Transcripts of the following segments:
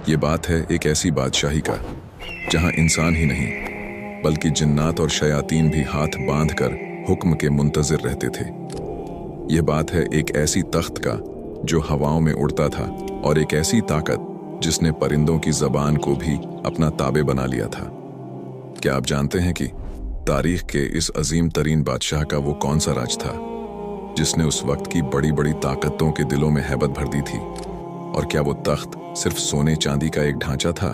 ये बात है एक ऐसी बादशाही का जहां इंसान ही नहीं बल्कि जिन्नात और शयातीन भी हाथ बांधकर हुक्म के मुंतजिर रहते थे। यह बात है एक ऐसी तख्त का जो हवाओं में उड़ता था और एक ऐसी ताकत जिसने परिंदों की जबान को भी अपना ताबे बना लिया था। क्या आप जानते हैं कि तारीख के इस अजीम तरीन बादशाह का वो कौन सा राज था जिसने उस वक्त की बड़ी बड़ी ताकतों के दिलों में हैबत भर दी थी? और क्या वो तख्त सिर्फ सोने चांदी का एक ढांचा था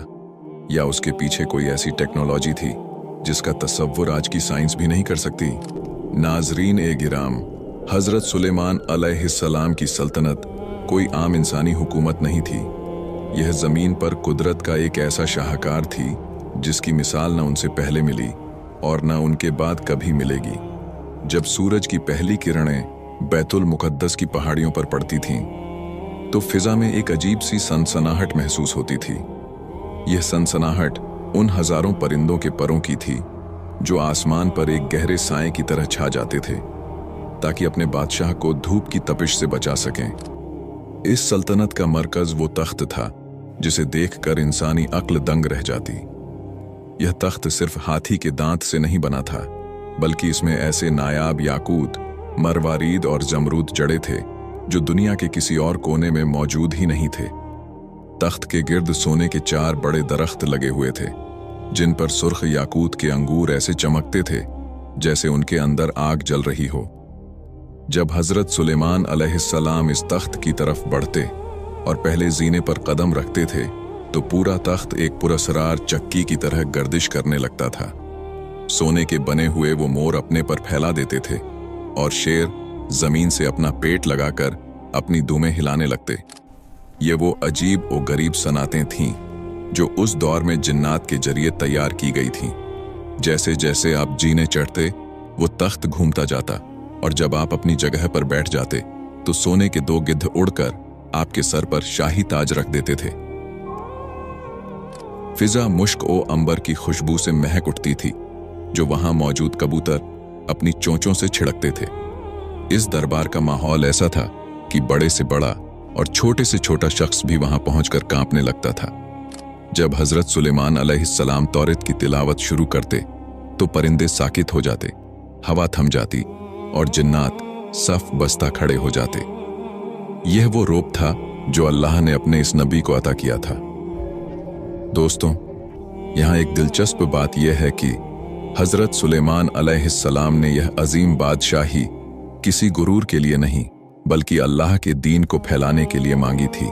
या उसके पीछे कोई ऐसी टेक्नोलॉजी थी जिसका तसव्वुर आज की साइंस भी नहीं कर सकती? नाजरीन ए गिराम, हजरत सुलेमान अलैहिस्सलाम की सल्तनत कोई आम इंसानी हुकूमत नहीं थी। यह जमीन पर कुदरत का एक ऐसा शाहकार थी जिसकी मिसाल न उनसे पहले मिली और न उनके बाद कभी मिलेगी। जब सूरज की पहली किरणें बैतुल मुकद्दस की पहाड़ियों पर पड़ती थीं, तो फिजा में एक अजीब सी सनसनाहट महसूस होती थी। यह सनसनाहट उन हजारों परिंदों के परों की थी जो आसमान पर एक गहरे साए की तरह छा जाते थे ताकि अपने बादशाह को धूप की तपिश से बचा सकें। इस सल्तनत का मरकज वो तख्त था जिसे देखकर इंसानी अक्ल दंग रह जाती। यह तख्त सिर्फ हाथी के दांत से नहीं बना था, बल्कि इसमें ऐसे नायाब याकूत, मरवारीद और जमरूद जड़े थे जो दुनिया के किसी और कोने में मौजूद ही नहीं थे। तख्त के गिर्द सोने के 4 बड़े दरख्त लगे हुए थे जिन पर सुर्ख याकूत के अंगूर ऐसे चमकते थे जैसे उनके अंदर आग जल रही हो। जब हजरत सुलेमान अलैहिस्सलाम इस तख्त की तरफ बढ़ते और पहले जीने पर कदम रखते थे तो पूरा तख्त एक पुरस्रार चक्की की तरह गर्दिश करने लगता था। सोने के बने हुए वो मोर अपने पर फैला देते थे और शेर जमीन से अपना पेट लगाकर अपनी दुमें हिलाने लगते। ये वो अजीब और गरीब सनातें थीं जो उस दौर में जिन्नात के जरिए तैयार की गई थीं। जैसे जैसे आप जीने चढ़ते वो तख्त घूमता जाता और जब आप अपनी जगह पर बैठ जाते तो सोने के 2 गिद्ध उड़कर आपके सर पर शाही ताज रख देते थे। फिजा मुश्क ओ अंबर की खुशबू से महक उठती थी जो वहां मौजूद कबूतर अपनी चोंचों से छिड़कते थे। इस दरबार का माहौल ऐसा था कि बड़े से बड़ा और छोटे से छोटा शख्स भी वहां पहुंचकर कांपने लगता था। जब हजरत सुलेमान अलैहिस्सलाम तौरात की तिलावत शुरू करते तो परिंदे साकित हो जाते, हवा थम जाती और जिन्नात सफ बस्ता खड़े हो जाते। यह वो रूप था जो अल्लाह ने अपने इस नबी को अता किया था। दोस्तों, यहां एक दिलचस्प बात यह है कि हजरत सुलेमान अलैहिस्सलाम ने यह अजीम बादशाही किसी गुरूर के लिए नहीं बल्कि अल्लाह के दीन को फैलाने के लिए मांगी थी।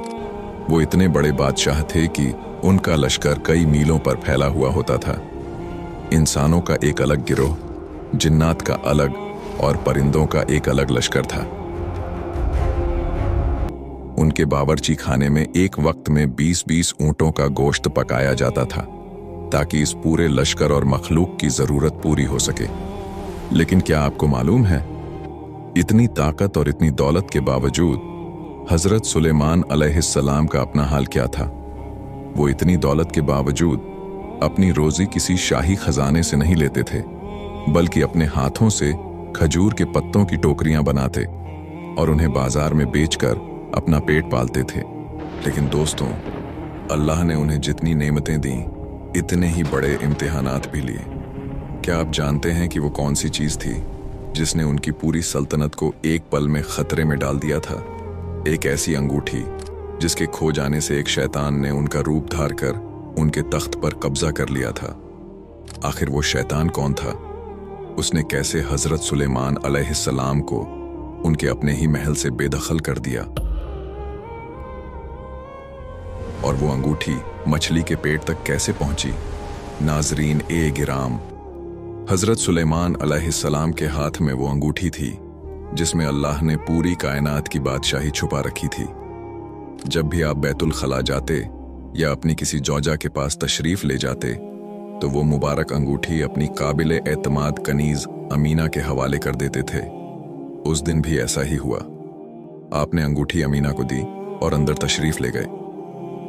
वो इतने बड़े बादशाह थे कि उनका लश्कर कई मीलों पर फैला हुआ होता था। इंसानों का एक अलग गिरोह, जिन्नात का अलग और परिंदों का एक अलग लश्कर था। उनके बावर्ची खाने में एक वक्त में 20-20 ऊंटों का गोश्त पकाया जाता था ताकि इस पूरे लश्कर और मखलूक की जरूरत पूरी हो सके। लेकिन क्या आपको मालूम है, इतनी ताकत और इतनी दौलत के बावजूद हजरत सुलेमान अलैहिस्सलाम का अपना हाल क्या था? वो इतनी दौलत के बावजूद अपनी रोजी किसी शाही खजाने से नहीं लेते थे बल्कि अपने हाथों से खजूर के पत्तों की टोकरियां बनाते और उन्हें बाजार में बेचकर अपना पेट पालते थे। लेकिन दोस्तों, अल्लाह ने उन्हें जितनी नेमतें दी इतने ही बड़े इम्तिहानात भी लिए। क्या आप जानते हैं कि वो कौन सी चीज थी जिसने उनकी पूरी सल्तनत को एक पल में खतरे में डाल दिया था? एक ऐसी अंगूठी जिसके खो जाने से एक शैतान ने उनका रूप धार कर उनके तख्त पर कब्जा कर लिया था। आखिर वो शैतान कौन था? उसने कैसे हजरत सुलेमान अलैहिस्सलाम को उनके अपने ही महल से बेदखल कर दिया? और वो अंगूठी मछली के पेट तक कैसे पहुंची? नाजरीन ए गिराम, हजरत सुलेमान अलैहिस्सलाम के हाथ में वो अंगूठी थी जिसमें अल्लाह ने पूरी कायनात की बादशाही छुपा रखी थी। जब भी आप बैतुल खला जाते या अपनी किसी जौजा के पास तशरीफ ले जाते तो वो मुबारक अंगूठी अपनी काबिल एतमाद कनीज अमीना के हवाले कर देते थे। उस दिन भी ऐसा ही हुआ। आपने अंगूठी अमीना को दी और अंदर तशरीफ ले गए।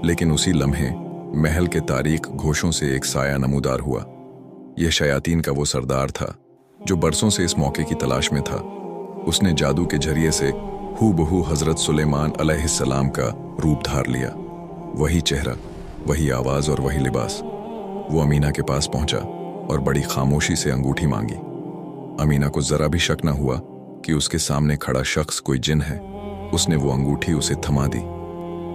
लेकिन उसी लम्हे महल के तारीक घोषों से एक साया नमूदार हुआ। यह शयातीन का वो सरदार था जो बरसों से इस मौके की तलाश में था। उसने जादू के जरिए से हूबहू हजरत सुलेमान अलैहिस्सलाम का रूप धार लिया। वही चेहरा वही आवाज और वही लिबास। वो अमीना के पास पहुंचा और बड़ी खामोशी से अंगूठी मांगी। अमीना को जरा भी शक न हुआ कि उसके सामने खड़ा शख्स कोई जिन है। उसने वो अंगूठी उसे थमा दी।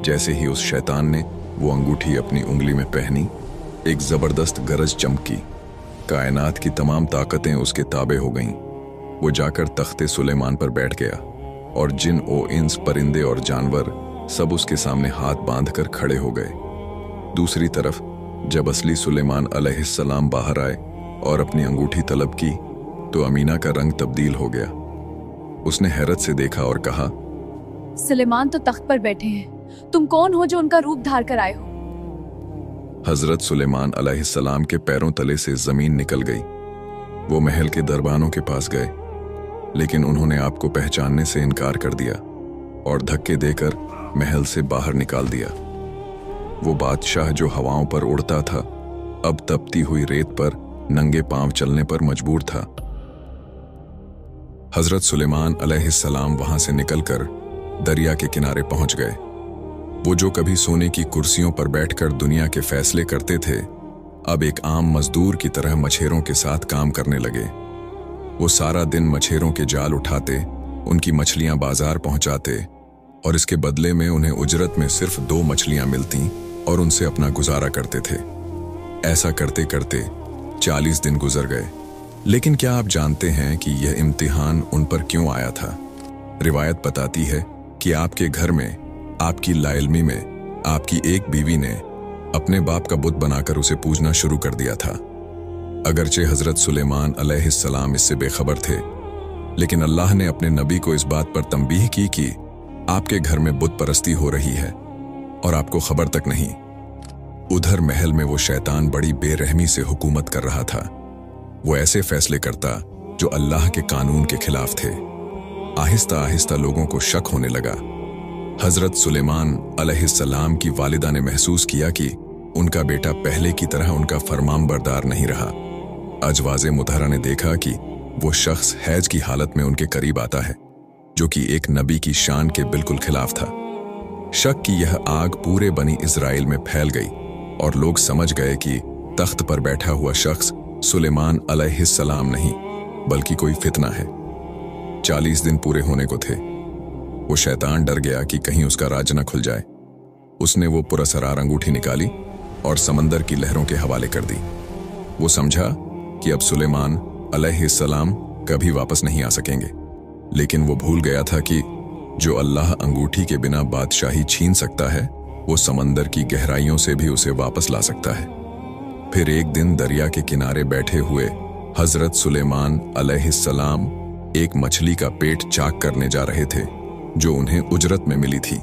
जैसे ही उस शैतान ने वो अंगूठी अपनी उंगली में पहनी, एक जबरदस्त गरज चमकी। कायनात की तमाम ताकतें उसके ताबे हो गईं। वो जाकर तख्ते सुलेमान पर बैठ गया और जिन ओ इंस, परिंदे और जानवर सब उसके सामने हाथ बांधकर खड़े हो गए। दूसरी तरफ जब असली सुलेमान अलैहिस्सलाम बाहर आए और अपनी अंगूठी तलब की तो अमीना का रंग तब्दील हो गया। उसने हैरत से देखा और कहा, सुलेमान तो तख्त पर बैठे हैं, तुम कौन हो जो उनका रूप धार कर आए हो? हजरत सुलेमान अलैहिस्सलाम के पैरों तले से जमीन निकल गई। वो महल के दरबानों के पास गए, लेकिन उन्होंने आपको पहचानने से इनकार कर दिया और धक्के देकर महल से बाहर निकाल दिया। वो बादशाह जो हवाओं पर उड़ता था, अब तपती हुई रेत पर नंगे पांव चलने पर मजबूर था। हजरत सुलेमान अलैहिस्सलाम वहां से निकलकर दरिया के किनारे पहुंच गए। वो जो कभी सोने की कुर्सियों पर बैठकर दुनिया के फैसले करते थे, अब एक आम मजदूर की तरह मछेरों के साथ काम करने लगे। वो सारा दिन मछेरों के जाल उठाते, उनकी मछलियां बाजार पहुंचाते और इसके बदले में उन्हें उजरत में सिर्फ 2 मछलियां मिलती और उनसे अपना गुजारा करते थे। ऐसा करते करते 40 दिन गुजर गए। लेकिन क्या आप जानते हैं कि यह इम्तिहान उन पर क्यों आया था? रिवायत बताती है कि आपके घर में, आपकी लाइल्मी में, आपकी एक बीवी ने अपने बाप का बुत बनाकर उसे पूजना शुरू कर दिया था। अगरचे हजरत सुलेमान अलैहिस्सलाम इससे बेखबर थे, लेकिन अल्लाह ने अपने नबी को इस बात पर तंबीह की कि आपके घर में बुत परस्ती हो रही है और आपको खबर तक नहीं। उधर महल में वो शैतान बड़ी बेरहमी से हुकूमत कर रहा था। वो ऐसे फैसले करता जो अल्लाह के कानून के खिलाफ थे। आहिस्ता आहिस्ता लोगों को शक होने लगा। हजरत सुलेमान अलैहिस्सलाम की वालिदा ने महसूस किया कि उनका बेटा पहले की तरह उनका फरमानबरदार नहीं रहा। अजवाज़े मुतहरा ने देखा कि वो शख्स हैज की हालत में उनके करीब आता है, जो कि एक नबी की शान के बिल्कुल खिलाफ था। शक की यह आग पूरे बनी इज़राइल में फैल गई और लोग समझ गए कि तख्त पर बैठा हुआ शख्स सुलेमान अलैहिस्सलाम नहीं, बल्कि कोई फितना है। 40 दिन पूरे होने को थे। वो शैतान डर गया कि कहीं उसका राज न खुल जाए। उसने वो पुरस्कार अंगूठी निकाली और समंदर की लहरों के हवाले कर दी। वो समझा कि अब सुलेमान अलैहिस्सलाम कभी वापस नहीं आ सकेंगे, लेकिन वो भूल गया था कि जो अल्लाह अंगूठी के बिना बादशाही छीन सकता है, वो समंदर की गहराइयों से भी उसे वापस ला सकता है। फिर एक दिन दरिया के किनारे बैठे हुए हजरत सुलेमान अलैहिस्सलाम एक मछली का पेट चाक करने जा रहे थे जो उन्हें उजरत में मिली थी।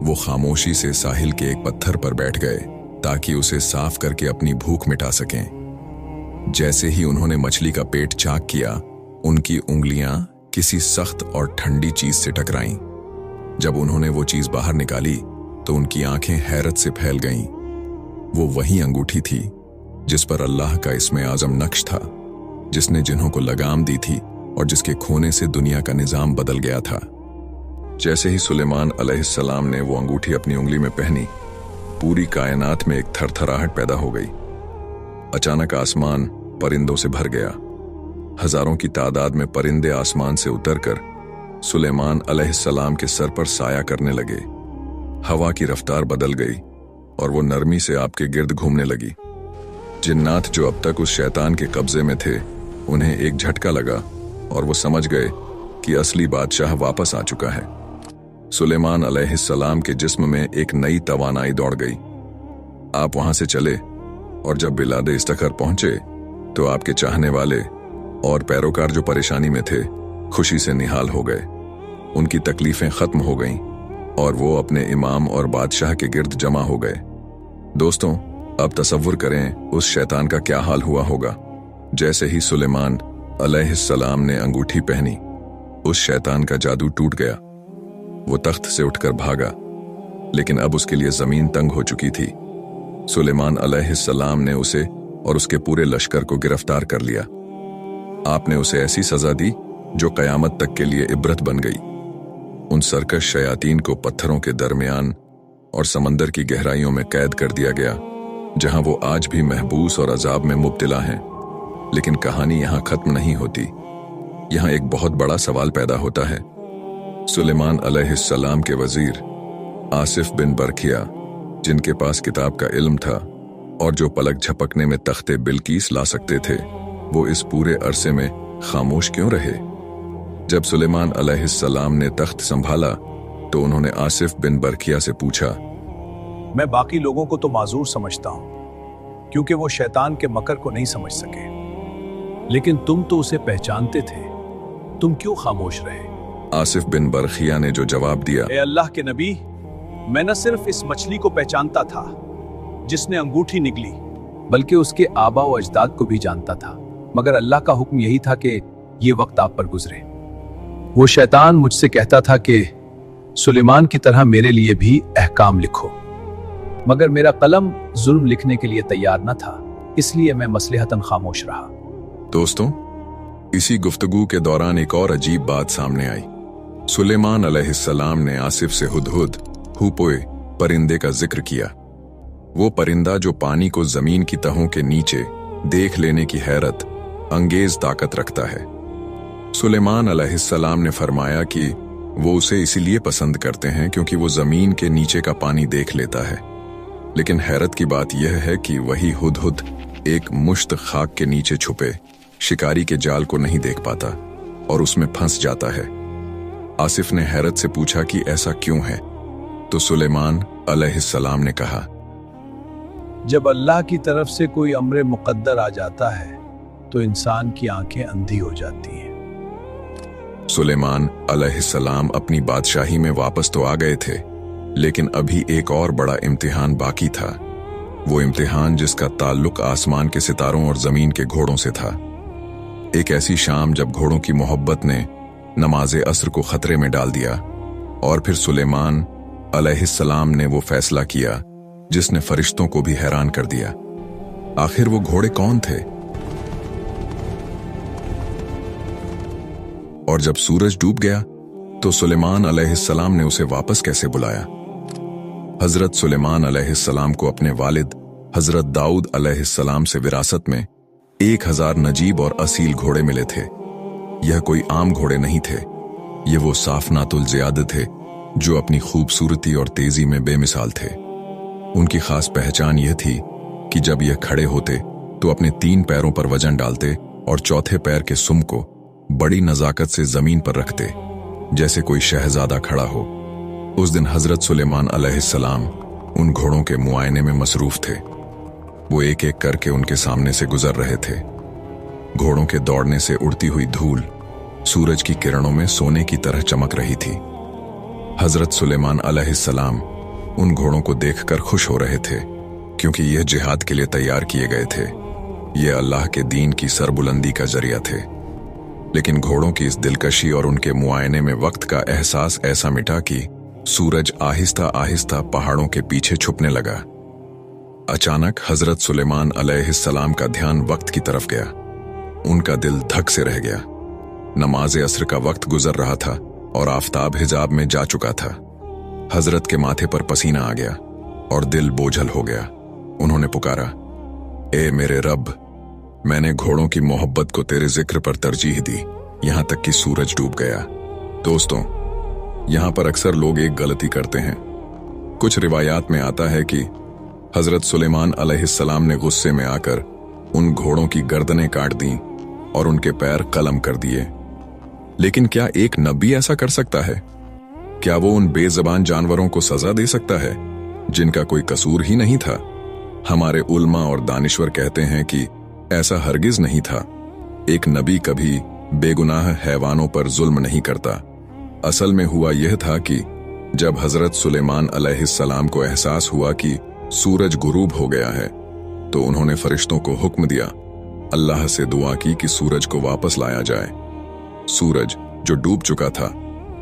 वो खामोशी से साहिल के एक पत्थर पर बैठ गए ताकि उसे साफ करके अपनी भूख मिटा सकें। जैसे ही उन्होंने मछली का पेट चाक किया, उनकी उंगलियां किसी सख्त और ठंडी चीज से टकराईं। जब उन्होंने वो चीज बाहर निकाली तो उनकी आंखें हैरत से फैल गईं। वो वही अंगूठी थी जिस पर अल्लाह का इस्मे आजम नक्श था, जिसने जिन्हों को लगाम दी थी और जिसके खोने से दुनिया का निजाम बदल गया था। जैसे ही सुलेमान अलैहिस्सलाम ने वो अंगूठी अपनी उंगली में पहनी, पूरी कायनात में एक थरथराहट पैदा हो गई। अचानक आसमान परिंदों से भर गया। हजारों की तादाद में परिंदे आसमान से उतरकर सुलेमान अलैहिस्सलाम के सर पर साया करने लगे। हवा की रफ्तार बदल गई और वो नरमी से आपके गिर्द घूमने लगी। जिन्नात जो अब तक उस शैतान के कब्जे में थे, उन्हें एक झटका लगा और वो समझ गए कि असली बादशाह वापस आ चुका है। सुलेमान अलैहिस्सलाम के जिस्म में एक नई तवानाई दौड़ गई। आप वहां से चले और जब बिलादे इस्तखर पहुंचे तो आपके चाहने वाले और पैरोकार जो परेशानी में थे, खुशी से निहाल हो गए। उनकी तकलीफें खत्म हो गईं और वो अपने इमाम और बादशाह के गिर्द जमा हो गए। दोस्तों, अब तसव्वुर करें उस शैतान का क्या हाल हुआ होगा। जैसे ही सुलेमान अलैहिस्सलाम ने अंगूठी पहनी, उस शैतान का जादू टूट गया। वो तख्त से उठकर भागा, लेकिन अब उसके लिए जमीन तंग हो चुकी थी। सुलेमान अलैहिस्सलाम ने उसे और उसके पूरे लश्कर को गिरफ्तार कर लिया। आपने उसे ऐसी सजा दी जो कयामत तक के लिए इबरत बन गई। उन सरकश शयातीन को पत्थरों के दरमियान और समंदर की गहराइयों में कैद कर दिया गया, जहां वो आज भी महबूस और अजाब में मुब्तला हैं। लेकिन कहानी यहां खत्म नहीं होती। यहां एक बहुत बड़ा सवाल पैदा होता है। सुलेमान अलैहिस्सलाम के वजीर आसिफ बिन बरखिया, जिनके पास किताब का इल्म था और जो पलक झपकने में तख्ते बिल्कीस ला सकते थे, वो इस पूरे अरसे में खामोश क्यों रहे? जब सुलेमान अलैहिस्सलाम ने तख्त संभाला तो उन्होंने आसिफ बिन बरखिया से पूछा, मैं बाकी लोगों को तो माजूर समझता हूं क्योंकि वो शैतान के मकर को नहीं समझ सके, लेकिन तुम तो उसे पहचानते थे, तुम क्यों खामोश रहे? आसिफ बिन बरखिया ने जो जवाब दिया, ए अल्लाह के नबी, मैं न सिर्फ इस मछली को पहचानता था जिसने अंगूठी निगली, बल्कि उसके आबा व अजदाद को भी जानता था, मगर अल्लाह का हुक्म यही था कि ये वक्त आप पर गुजरे। वो शैतान मुझसे कहता था कि सुलेमान की तरह मेरे लिए भी अहकाम लिखो, मगर मेरा कलम जुल्म लिखने के लिए तैयार न था, इसलिए मैं मसलहतन खामोश रहा। दोस्तों, इसी गुफ्तगू के दौरान एक और अजीब बात सामने आई। सुलेमान अलैहिस्सलाम ने आसिफ से हुदहुद, हुपोए परिंदे का जिक्र किया। वो परिंदा जो पानी को जमीन की तहों के नीचे देख लेने की हैरत अंगेज ताकत रखता है। सुलेमान अलैहिस्सलाम ने फरमाया कि वो उसे इसीलिए पसंद करते हैं क्योंकि वो जमीन के नीचे का पानी देख लेता है। लेकिन हैरत की बात यह है कि वही हुदहुद एक मुश्त खाक के नीचे छुपे शिकारी के जाल को नहीं देख पाता और उसमें फंस जाता है। आसिफ ने हैरत से पूछा कि ऐसा क्यों है, तो सुलेमान अलैहिस्सलाम ने कहा, जब अल्लाह की तरफ से कोई अम्र मुकद्दर आ जाता है तो इंसान की आंखें अंधी हो जाती हैं। सुलेमान अलैहिस्सलाम अपनी बादशाही में वापस तो आ गए थे, लेकिन अभी एक और बड़ा इम्तिहान बाकी था। वो इम्तिहान जिसका ताल्लुक आसमान के सितारों और जमीन के घोड़ों से था। एक ऐसी शाम जब घोड़ों की मोहब्बत ने नमाज़े असर को खतरे में डाल दिया, और फिर सुलेमान अलैहिस्सलाम ने वो फैसला किया जिसने फरिश्तों को भी हैरान कर दिया। आखिर वो घोड़े कौन थे? और जब सूरज डूब गया तो सुलेमान अलैहिस्सलाम ने उसे वापस कैसे बुलाया? हजरत सुलेमान अलैहिस्सलाम को अपने वालिद हजरत दाऊद अलैहिस्सलाम से विरासत में 1000 नजीब और असील घोड़े मिले थे। यह कोई आम घोड़े नहीं थे, ये वो साफनातुल ज़ियाद थे जो अपनी खूबसूरती और तेजी में बेमिसाल थे। उनकी खास पहचान यह थी कि जब यह खड़े होते तो अपने 3 पैरों पर वजन डालते और चौथे पैर के सुम को बड़ी नजाकत से जमीन पर रखते, जैसे कोई शहजादा खड़ा हो। उस दिन हजरत सुलेमान अलैहिस्सलाम उन घोड़ों के मुआयने में मसरूफ थे। वो एक एक करके उनके सामने से गुजर रहे थे। घोड़ों के दौड़ने से उड़ती हुई धूल सूरज की किरणों में सोने की तरह चमक रही थी। हजरत सुलेमान अलैहिस्सलाम उन घोड़ों को देखकर खुश हो रहे थे, क्योंकि यह जिहाद के लिए तैयार किए गए थे। ये अल्लाह के दीन की सरबुलंदी का जरिया थे। लेकिन घोड़ों की इस दिलकशी और उनके मुआयने में वक्त का एहसास ऐसा मिटा कि सूरज आहिस्ता आहिस्ता पहाड़ों के पीछे छुपने लगा। अचानक हजरत सुलेमान अलैहिस्सलाम का ध्यान वक्त की तरफ गया। उनका दिल धक से रह गया। नमाज़े असर का वक्त गुजर रहा था और आफताब हिजाब में जा चुका था। हजरत के माथे पर पसीना आ गया और दिल बोझल हो गया। उन्होंने पुकारा, ए मेरे रब, मैंने घोड़ों की मोहब्बत को तेरे जिक्र पर तरजीह दी, यहां तक कि सूरज डूब गया। दोस्तों, यहां पर अक्सर लोग एक गलती करते हैं। कुछ रिवायात में आता है कि हजरत सुलेमान अलैहिस्सलाम ने गुस्से में आकर उन घोड़ों की गर्दनें काट दी और उनके पैर कलम कर दिए। लेकिन क्या एक नबी ऐसा कर सकता है? क्या वो उन बेज़बान जानवरों को सजा दे सकता है जिनका कोई कसूर ही नहीं था? हमारे उल्मा और दानिश्वर कहते हैं कि ऐसा हरगिज नहीं था। एक नबी कभी बेगुनाह हैवानों पर जुल्म नहीं करता। असल में हुआ यह था कि जब हजरत सुलेमान अलैहिस्सलाम को एहसास हुआ कि सूरज गुरूब हो गया है, तो उन्होंने फरिश्तों को हुक्म दिया, अल्लाह से दुआ की कि सूरज को वापस लाया जाए। सूरज जो डूब चुका था,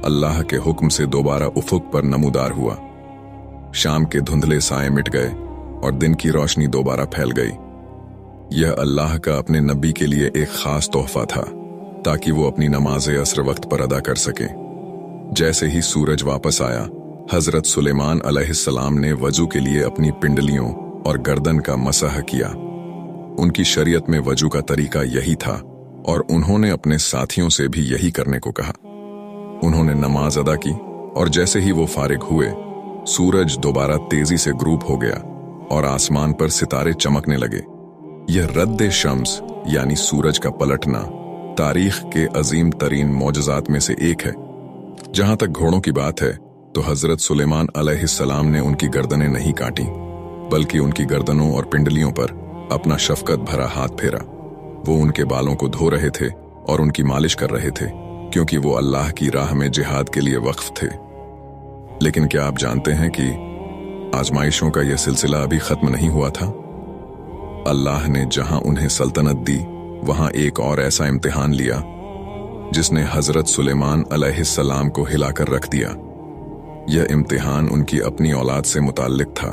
अल्लाह के हुक्म से दोबारा उफुक पर नमूदार हुआ। शाम के धुंधले साए मिट गए और दिन की रोशनी दोबारा फैल गई। यह अल्लाह का अपने नबी के लिए एक खास तोहफा था, ताकि वो अपनी नमाज़े असर वक्त पर अदा कर सके। जैसे ही सूरज वापस आया, हजरत सुलेमान अलैहिस्सलाम ने वजू के लिए अपनी पिंडलियों और गर्दन का मसह किया। उनकी शरीयत में वजू का तरीका यही था और उन्होंने अपने साथियों से भी यही करने को कहा। उन्होंने नमाज अदा की और जैसे ही वो फारिग हुए, सूरज दोबारा तेजी से ग्रूप हो गया और आसमान पर सितारे चमकने लगे। यह रद्द शम्स यानी सूरज का पलटना तारीख के अजीम तरीन मौजज़ात में से एक है। जहां तक घोड़ों की बात है तो हजरत सुलेमान अलैहिस्सलाम ने उनकी गर्दनें नहीं काटी, बल्कि उनकी गर्दनों और पिंडलियों पर अपना शफकत भरा हाथ फेरा। वो उनके बालों को धो रहे थे और उनकी मालिश कर रहे थे, क्योंकि वो अल्लाह की राह में जिहाद के लिए वक्फ थे। लेकिन क्या आप जानते हैं कि आजमाइशों का यह सिलसिला अभी खत्म नहीं हुआ था? अल्लाह ने जहां उन्हें सल्तनत दी, वहां एक और ऐसा इम्तिहान लिया जिसने हजरत सुलेमान अलैहिस्सलाम को हिलाकर रख दिया। यह इम्तिहान उनकी अपनी औलाद से मुताल्लिक था।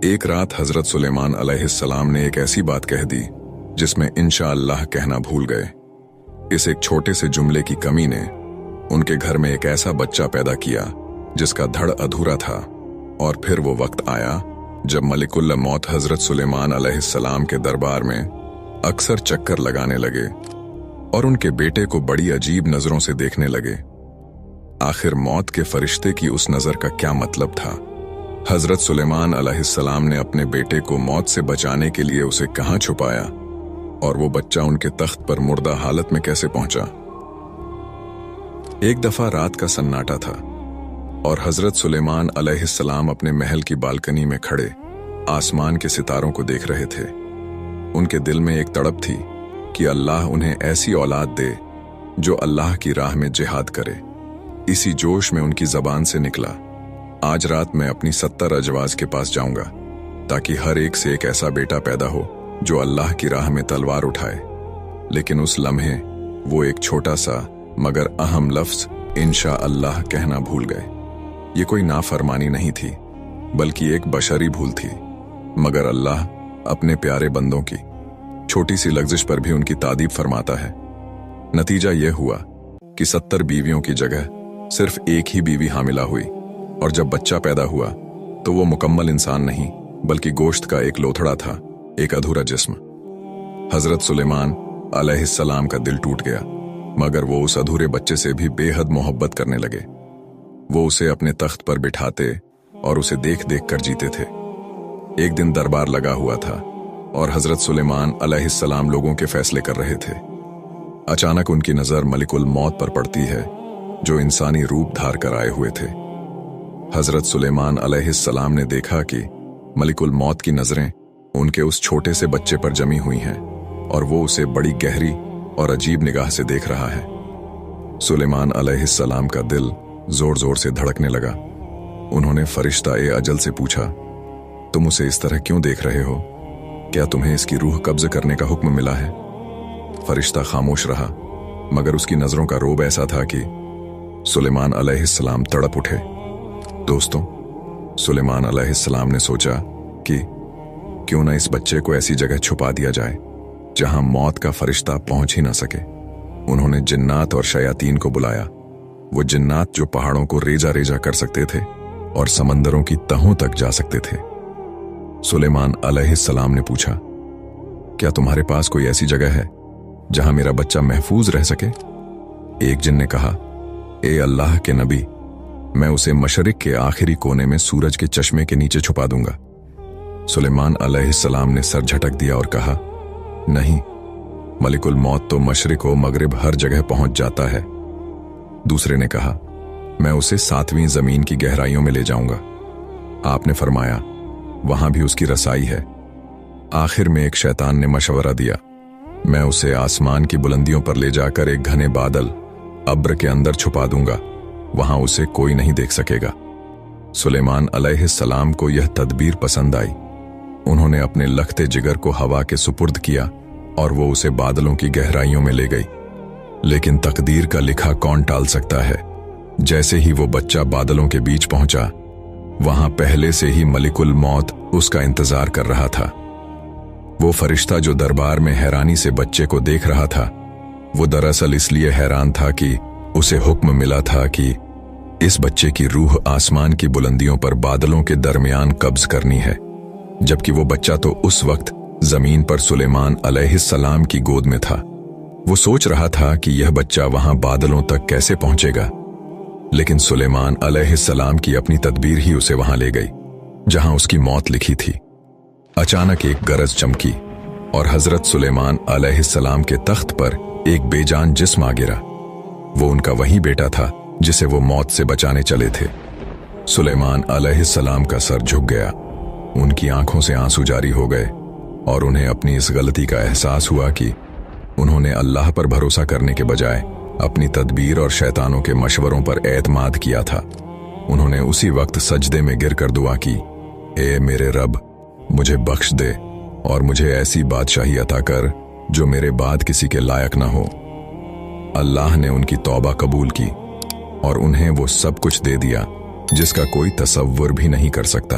एक रात हजरत सुलेमान अलैहिस्सलाम ने एक ऐसी बात कह दी जिसमें इंशाअल्लाह कहना भूल गए। इस एक छोटे से जुमले की कमी ने उनके घर में एक ऐसा बच्चा पैदा किया जिसका धड़ अधूरा था। और फिर वो वक्त आया जब मलिकुल मौत हजरत सुलेमान अलैहिस्सलाम के दरबार में अक्सर चक्कर लगाने लगे और उनके बेटे को बड़ी अजीब नजरों से देखने लगे। आखिर मौत के फरिश्ते की उस नजर का क्या मतलब था? हजरत सुलेमान अलैहिस्सलाम ने अपने बेटे को मौत से बचाने के लिए उसे कहां छुपाया और वो बच्चा उनके तख्त पर मुर्दा हालत में कैसे पहुंचा? एक दफा रात का सन्नाटा था और हजरत सुलेमान अलैहिस्सलाम अपने महल की बालकनी में खड़े आसमान के सितारों को देख रहे थे। उनके दिल में एक तड़प थी कि अल्लाह उन्हें ऐसी औलाद दे जो अल्लाह की राह में जिहाद करे। इसी जोश में उनकी जबान से निकला, आज रात मैं अपनी 70 अजवाज के पास जाऊंगा ताकि हर एक से एक ऐसा बेटा पैदा हो जो अल्लाह की राह में तलवार उठाए। लेकिन उस लम्हे वो एक छोटा सा मगर अहम लफ्ज इंशाअल्लाह कहना भूल गए। ये कोई नाफरमानी नहीं थी, बल्कि एक बशरी भूल थी। मगर अल्लाह अपने प्यारे बंदों की छोटी सी लग्जिश पर भी उनकी तादीब फरमाता है। नतीजा यह हुआ कि 70 बीवियों की जगह सिर्फ एक ही बीवी हामिला हुई, और जब बच्चा पैदा हुआ तो वो मुकम्मल इंसान नहीं बल्कि गोश्त का एक लोथड़ा था, एक अधूरा जिस्म। हजरत सुलेमान अलैहिस्सलाम का दिल टूट गया, मगर वो उस अधूरे बच्चे से भी बेहद मोहब्बत करने लगे। वो उसे अपने तख्त पर बिठाते और उसे देख देख कर जीते थे। एक दिन दरबार लगा हुआ था और हजरत सुलेमान अलैहिस्सलाम लोगों के फैसले कर रहे थे। अचानक उनकी नजर मलिकुल मौत पर पड़ती है जो इंसानी रूप धार कर आए हुए थे। हजरत सुलेमान अलैहिस्सलाम ने देखा कि मलिकुल मौत की नजरें उनके उस छोटे से बच्चे पर जमी हुई हैं और वो उसे बड़ी गहरी और अजीब निगाह से देख रहा है। सुलेमान अलैहिस्सलाम का दिल जोर जोर से धड़कने लगा। उन्होंने फरिश्ता ए अजल से पूछा, तुम उसे इस तरह क्यों देख रहे हो? क्या तुम्हें इसकी रूह कब्ज करने का हुक्म मिला है? फरिश्ता खामोश रहा, मगर उसकी नजरों का रोब ऐसा था कि सुलेमान अलैहिस्सलाम तड़प उठे। दोस्तों, सुलेमान अलैहिस्सलाम ने सोचा कि क्यों ना इस बच्चे को ऐसी जगह छुपा दिया जाए जहां मौत का फरिश्ता पहुंच ही ना सके। उन्होंने जिन्नात और शयातीन को बुलाया, वो जिन्नात जो पहाड़ों को रेजा रेजा कर सकते थे और समंदरों की तहों तक जा सकते थे। सुलेमान अलैहिस्सलाम ने पूछा, क्या तुम्हारे पास कोई ऐसी जगह है जहां मेरा बच्चा महफूज रह सके? एक जिन ने कहा, ए अल्लाह के नबी, मैं उसे मशरिक के आखिरी कोने में सूरज के चश्मे के नीचे छुपा दूंगा। सुलेमान अलैहिस्सलाम ने सर झटक दिया और कहा, नहीं, मलिकुल मौत तो मशरिक व मगरिब हर जगह पहुंच जाता है। दूसरे ने कहा, मैं उसे 7वीं जमीन की गहराइयों में ले जाऊंगा। आपने फरमाया, वहां भी उसकी रसाई है। आखिर में एक शैतान ने मशवरा दिया, मैं उसे आसमान की बुलंदियों पर ले जाकर एक घने बादल अब्र के अंदर छुपा दूंगा, वहां उसे कोई नहीं देख सकेगा। सुलेमान अलैहिस्सलाम को यह तदबीर पसंद आई। उन्होंने अपने लखते जिगर को हवा के सुपुर्द किया और वो उसे बादलों की गहराइयों में ले गई। लेकिन तकदीर का लिखा कौन टाल सकता है? जैसे ही वो बच्चा बादलों के बीच पहुंचा, वहां पहले से ही मलिकुल मौत उसका इंतजार कर रहा था। वो फरिश्ता जो दरबार में हैरानी से बच्चे को देख रहा था, वो दरअसल इसलिए हैरान था कि उसे हुक्म मिला था कि इस बच्चे की रूह आसमान की बुलंदियों पर बादलों के दरमियान कब्ज करनी है, जबकि वो बच्चा तो उस वक्त जमीन पर सुलेमान अलैहिस्सलाम की गोद में था। वो सोच रहा था कि यह बच्चा वहां बादलों तक कैसे पहुंचेगा, लेकिन सुलेमान अलैहिस्सलाम की अपनी तदबीर ही उसे वहां ले गई जहां उसकी मौत लिखी थी। अचानक एक गरज चमकी और हजरत सुलेमान अलैहिस्सलाम के तख्त पर एक बेजान जिस्म आ गिरा। वो उनका वही बेटा था जिसे वो मौत से बचाने चले थे। सुलेमान अलैहिस्सलाम का सर झुक गया, उनकी आंखों से आंसू जारी हो गए और उन्हें अपनी इस गलती का एहसास हुआ कि उन्होंने अल्लाह पर भरोसा करने के बजाय अपनी तदबीर और शैतानों के मशवरों पर एतमाद किया था। उन्होंने उसी वक्त सजदे में गिरकर दुआ की, ए मेरे रब, मुझे बख्श दे और मुझे ऐसी बादशाही अता कर जो मेरे बाद किसी के लायक न हो। अल्लाह ने उनकी तौबा कबूल की और उन्हें वो सब कुछ दे दिया जिसका कोई तसव्वुर भी नहीं कर सकता।